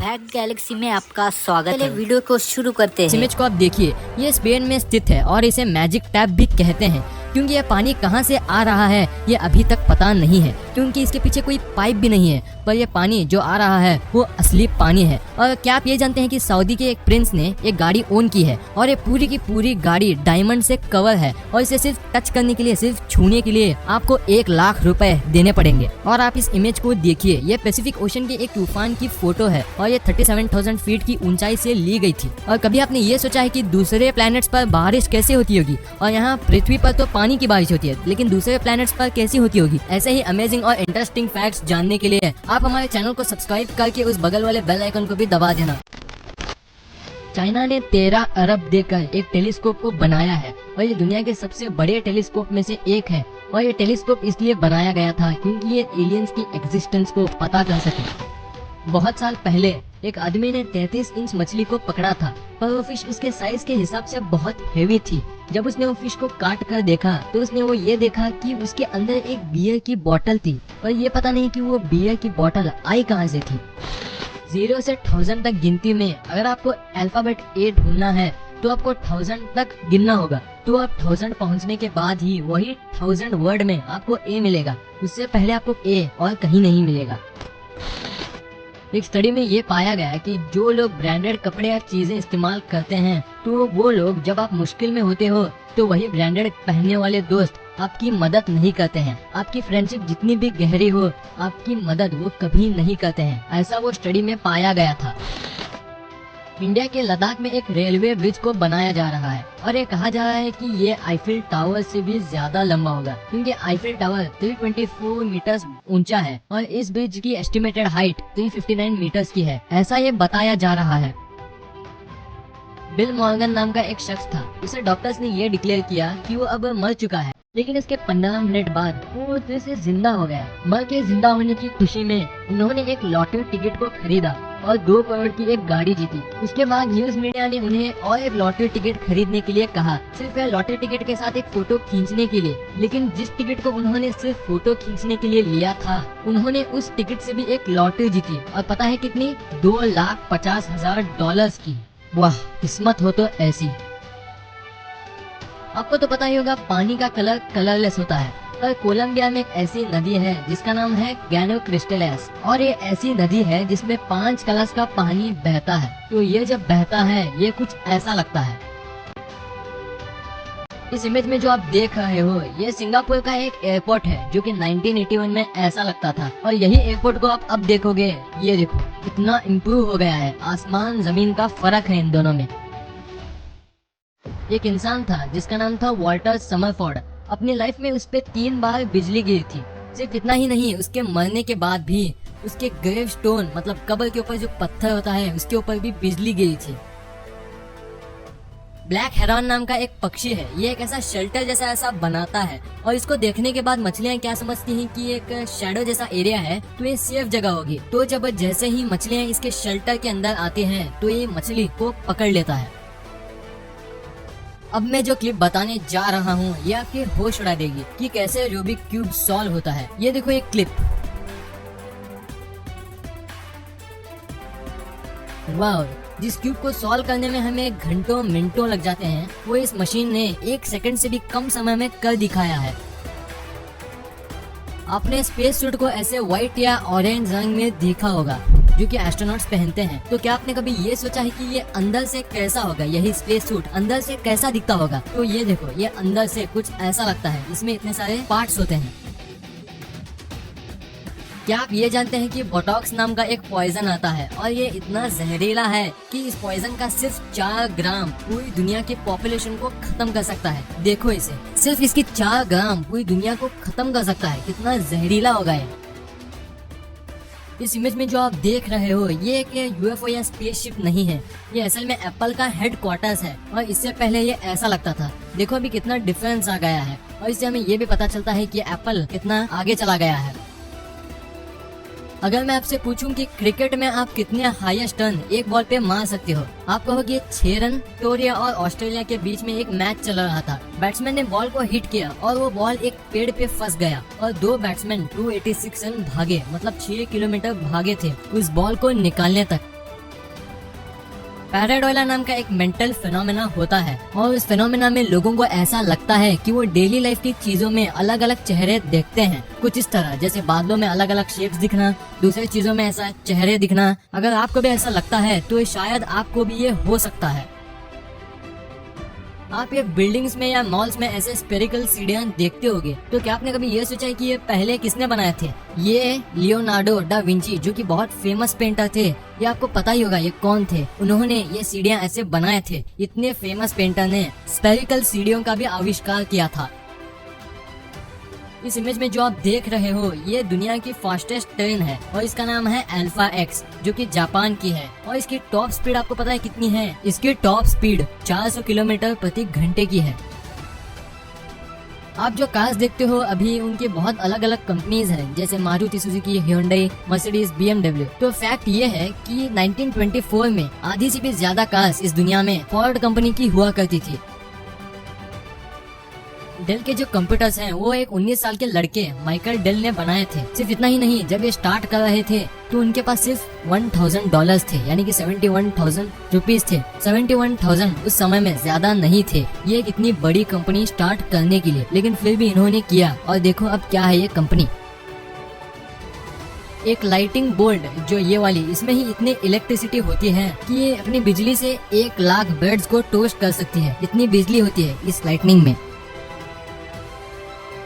Fact Galaxy में आपका स्वागत है। चलिए वीडियो को शुरू करते हैं। इस इमेज को आप देखिए, ये स्पेन में स्थित है और इसे मैजिक टैप भी कहते हैं क्योंकि यह पानी कहां से आ रहा है ये अभी तक पता नहीं है, क्योंकि इसके पीछे कोई पाइप भी नहीं है। पर यह पानी जो आ रहा है वो असली पानी है। और क्या आप ये जानते हैं कि सऊदी के एक प्रिंस ने एक गाड़ी ओन की है और ये पूरी की पूरी गाड़ी डायमंड से कवर है और इसे सिर्फ टच करने के लिए, सिर्फ छूने के लिए आपको 1 लाख रुपए देने पड़ेंगे। और आप इस इमेज को देखिए, ये पैसिफिक ओशन के एक तूफान की फोटो है और ये 37,000 फीट की ऊंचाई से ली गई थी। और कभी आपने ये सोचा है कि दूसरे प्लैनेट्स पर बारिश कैसे होती होगी? और यहाँ पृथ्वी पर तो पानी की बारिश होती है, लेकिन दूसरे प्लैनेट्स पर कैसी होती होगी? ऐसे ही अमेजिंग और इंटरेस्टिंग फैक्ट्स जानने के लिए आप हमारे चैनल को सब्सक्राइब करके उस बगल वाले बेल आइकन को भी दबा देना। चाइना ने 13 अरब देकर एक टेलीस्कोप को बनाया है और ये दुनिया के सबसे बड़े टेलीस्कोप में से एक है। और ये टेलीस्कोप इसलिए बनाया गया था क्योंकि ये एलियंस की एग्जिस्टेंस को पता कर सके। बहुत साल पहले एक आदमी ने 33 इंच मछली को पकड़ा था, पर वो फिश उसके साइज के हिसाब से बहुत हेवी थी। जब उसने वो फिश को काट कर देखा तो उसने वो ये देखा कि उसके अंदर एक बियर की बोतल थी, और ये पता नहीं कि वो बियर की बोतल आई कहाँ से थी। 0 से 1000 तक गिनती में अगर आपको अल्फाबेट A ढूंढना है तो आपको 1000 तक गिनना होगा। तो आप 1000 पहुंचने के बाद ही वही 1000 वर्ड में आपको A मिलेगा, उससे पहले आपको A और कहीं नहीं मिलेगा। एक स्टडी में ये पाया गया कि जो लोग ब्रांडेड कपड़े या चीजें इस्तेमाल करते हैं, तो वो लोग जब आप मुश्किल में होते हो तो वही ब्रांडेड पहनने वाले दोस्त आपकी मदद नहीं करते हैं। आपकी फ्रेंडशिप जितनी भी गहरी हो, आपकी मदद वो कभी नहीं करते हैं। ऐसा वो स्टडी में पाया गया था। इंडिया के लद्दाख में एक रेलवे ब्रिज को बनाया जा रहा है और ये कहा जा रहा है कि ये आईफिल टावर से भी ज्यादा लंबा होगा, क्योंकि आईफिल टावर 324 मीटर्स ऊंचा है और इस ब्रिज की एस्टिमेटेड हाइट 359 मीटर्स की है, ऐसा ये बताया जा रहा है। बिल मॉर्गन नाम का एक शख्स था, उसे डॉक्टर्स ने ये डिक्लेयर किया कि वो अब मर चुका है, लेकिन इसके 15 मिनट बाद वो फिर से जिंदा हो गया। मर के जिंदा होने की खुशी में उन्होंने एक लॉटरी टिकट को खरीदा और 2 करोड़ की एक गाड़ी जीती। उसके बाद न्यूज मीडिया ने उन्हें और एक लॉटरी टिकट खरीदने के लिए कहा, सिर्फ लॉटरी टिकट के साथ एक फोटो खींचने के लिए। लेकिन जिस टिकट को उन्होंने सिर्फ फोटो खींचने के लिए लिया था, उन्होंने उस टिकट से भी एक लॉटरी जीती, और पता है कितनी? $2,50,000 की। वाह, किस्मत हो तो ऐसी। आपको तो पता ही होगा पानी का कलर कलरलेस होता है, पर कोलंबिया में एक ऐसी नदी है जिसका नाम है गैनो क्रिस्टलेस, और ये ऐसी नदी है जिसमें 5 कलर्स का पानी बहता है। तो ये जब बहता है ये कुछ ऐसा लगता है। इस इमेज में जो आप देख रहे हो ये सिंगापुर का एक एयरपोर्ट है जो कि 1981 में ऐसा लगता था, और यही एयरपोर्ट को आप अब देखोगे, ये देखो कितना इम्प्रूव हो गया है। आसमान जमीन का फर्क है इन दोनों में। एक इंसान था जिसका नाम था वॉल्टर समरफोर्ड। अपनी लाइफ में उस पे 3 बार बिजली गिरी थी। सिर्फ इतना ही नहीं, उसके मरने के बाद भी उसके ग्रेव स्टोन, मतलब कब्र के ऊपर जो पत्थर होता है, उसके ऊपर भी बिजली गिरी थी। ब्लैक हेरॉन नाम का एक पक्षी है, ये एक ऐसा शेल्टर जैसा ऐसा बनाता है, और इसको देखने के बाद मछलियाँ क्या समझती हैं कि एक शैडो जैसा एरिया है, तो ये सेफ जगह होगी। तो जब जैसे ही मछलियाँ इसके शेल्टर के अंदर आती हैं तो ये मछली को पकड़ लेता है। अब मैं जो क्लिप बताने जा रहा हूँ ये आपके होश उड़ा देगी कि कैसे रूबिक क्यूब सॉल्व होता है। ये देखो एक क्लिप। वाह, जिस क्यूब को सॉल्व करने में हमें घंटों मिनटों लग जाते हैं, वो इस मशीन ने 1 सेकंड से भी कम समय में कर दिखाया है। आपने स्पेस सूट को ऐसे व्हाइट या ऑरेंज रंग में देखा होगा जो कि एस्ट्रोनॉट्स पहनते हैं। तो क्या आपने कभी ये सोचा है कि ये अंदर से कैसा होगा? यही स्पेस सूट अंदर से कैसा दिखता होगा? तो ये देखो, ये अंदर से कुछ ऐसा लगता है। इसमें इतने सारे पार्ट्स होते हैं। क्या आप ये जानते हैं कि बोटॉक्स नाम का एक पॉइजन आता है और ये इतना जहरीला है कि इस पॉइजन का सिर्फ 4 ग्राम पूरी दुनिया की पॉपुलेशन को खत्म कर सकता है। देखो इसे, सिर्फ इसकी 4 ग्राम पूरी दुनिया को खत्म कर सकता है। कितना जहरीला होगा ये। इस इमेज में जो आप देख रहे हो ये एक यूएफओ या स्पेसशिप नहीं है, ये असल में एप्पल का हेडक्वार्टर्स है, और इससे पहले ये ऐसा लगता था। देखो अभी कितना डिफरेंस आ गया है, और इससे हमें ये भी पता चलता है कि एप्पल कितना आगे चला गया है। अगर मैं आपसे पूछूं कि क्रिकेट में आप कितने हाईएस्ट रन एक बॉल पे मार सकते हो, आप कहोगे 6 रन। कोरिया और ऑस्ट्रेलिया के बीच में एक मैच चल रहा था। बैट्समैन ने बॉल को हिट किया और वो बॉल एक पेड़ पे फंस गया और 2 बैट्समैन 286 रन भागे, मतलब 6 किलोमीटर भागे थे उस बॉल को निकालने तक। पैराडोइला नाम का एक मेंटल फिनोमेना होता है और इस फिनोमेना में लोगों को ऐसा लगता है कि वो डेली लाइफ की चीजों में अलग अलग चेहरे देखते हैं। कुछ इस तरह जैसे बादलों में अलग अलग शेप्स दिखना, दूसरी चीजों में ऐसा चेहरे दिखना। अगर आपको भी ऐसा लगता है तो शायद आपको भी ये हो सकता है। आप ये बिल्डिंग्स में या मॉल्स में ऐसे स्पेरिकल सीढ़ियां देखते होंगे, तो क्या आपने कभी ये सोचा है कि ये पहले किसने बनाए थे? ये लियोनार्डो डा विंची, जो कि बहुत फेमस पेंटर थे। ये आपको पता ही होगा ये कौन थे। उन्होंने ये सीढ़ियां ऐसे बनाए थे। इतने फेमस पेंटर ने स्पेरिकल सीढ़ियों का भी आविष्कार किया था। इस इमेज में जो आप देख रहे हो ये दुनिया की फास्टेस्ट ट्रेन है और इसका नाम है अल्फा एक्स, जो कि जापान की है। और इसकी टॉप स्पीड आपको पता है कितनी है? इसकी टॉप स्पीड 400 किलोमीटर प्रति घंटे की है। आप जो कार्स देखते हो अभी उनके बहुत अलग अलग कंपनीज हैं, जैसे Maruti Suzuki, hyundai, Mercedes, BMW। तो फैक्ट ये है कि 1924 में आधी से भी ज्यादा कार्स इस दुनिया में फोर्ड कंपनी की हुआ करती थी। डेल के जो कंप्यूटर्स हैं वो एक 19 साल के लड़के माइकल डेल ने बनाए थे। सिर्फ इतना ही नहीं, जब ये स्टार्ट कर रहे थे तो उनके पास सिर्फ $1000 थे, यानी कि 71,000 रुपीज थे। 71,000 उस समय में ज्यादा नहीं थे ये एक इतनी बड़ी कंपनी स्टार्ट करने के लिए, लेकिन फिर भी इन्होंने किया। और देखो अब क्या है ये कंपनी। एक लाइटिंग बोर्ड जो ये वाली, इसमें ही इतनी इलेक्ट्रिसिटी होती है कि ये अपनी बिजली से 1 लाख बेड्स को टोस्ट कर सकती है। इतनी बिजली होती है इस लाइटनिंग में।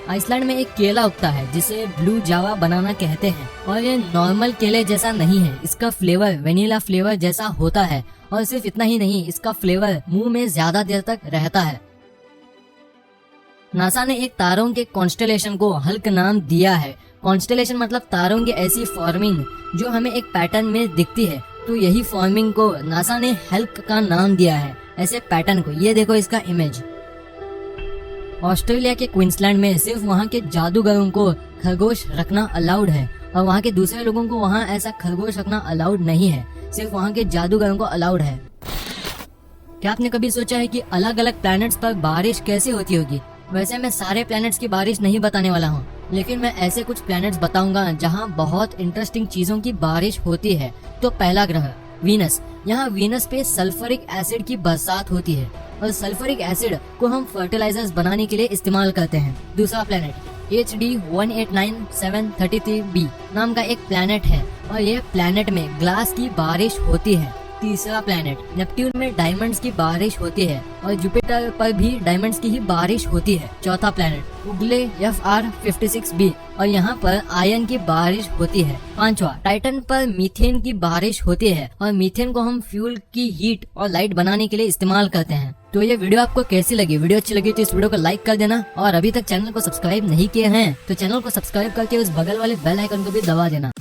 आइसलैंड में एक केला उगता है जिसे ब्लू जावा बनाना कहते हैं और ये नॉर्मल केले जैसा नहीं है। इसका फ्लेवर वेनिला फ्लेवर जैसा होता है और सिर्फ इतना ही नहीं, इसका फ्लेवर मुंह में ज्यादा देर तक रहता है। नासा ने एक तारों के कॉन्स्टेलेशन को हल्क नाम दिया है। कॉन्स्टेलेशन मतलब तारों की ऐसी फॉर्मिंग जो हमें एक पैटर्न में दिखती है, तो यही फॉर्मिंग को नासा ने हल्क का नाम दिया है, ऐसे पैटर्न को। ये देखो इसका इमेज। ऑस्ट्रेलिया के क्वींसलैंड में सिर्फ वहाँ के जादूगरों को खरगोश रखना अलाउड है और वहाँ के दूसरे लोगों को वहाँ ऐसा खरगोश रखना अलाउड नहीं है। सिर्फ वहाँ के जादूगरों को अलाउड है। क्या आपने कभी सोचा है कि अलग अलग प्लैनेट्स पर बारिश कैसे होती होगी? वैसे मैं सारे प्लैनेट्स की बारिश नहीं बताने वाला हूँ, लेकिन मैं ऐसे कुछ प्लैनेट्स बताऊंगा जहाँ बहुत इंटरेस्टिंग चीजों की बारिश होती है। तो पहला ग्रह वीनस। यहाँ वीनस पे सल्फ्यूरिक एसिड की बरसात होती है और सल्फ्यूरिक एसिड को हम फर्टिलाइजर्स बनाने के लिए इस्तेमाल करते हैं। दूसरा प्लेनेट HD 189733b नाम का एक प्लेनेट है और ये प्लेनेट में ग्लास की बारिश होती है। तीसरा प्लेनेट नेपट्यून में डायमंड्स की बारिश होती है और जुपिटर पर भी डायमंड्स की ही बारिश होती है। चौथा प्लेनेट उगले FR 56b और यहाँ पर आयरन की बारिश होती है। पांचवा टाइटन पर मीथेन की बारिश होती है और मीथेन को हम फ्यूल की हीट और लाइट बनाने के लिए इस्तेमाल करते हैं। तो ये वीडियो आपको कैसी लगी? वीडियो अच्छी लगी तो इस वीडियो को लाइक कर देना और अभी तक चैनल को सब्सक्राइब नहीं किए हैं तो चैनल को सब्सक्राइब करके उस बगल वाले बेल आइकन को भी दबा देना।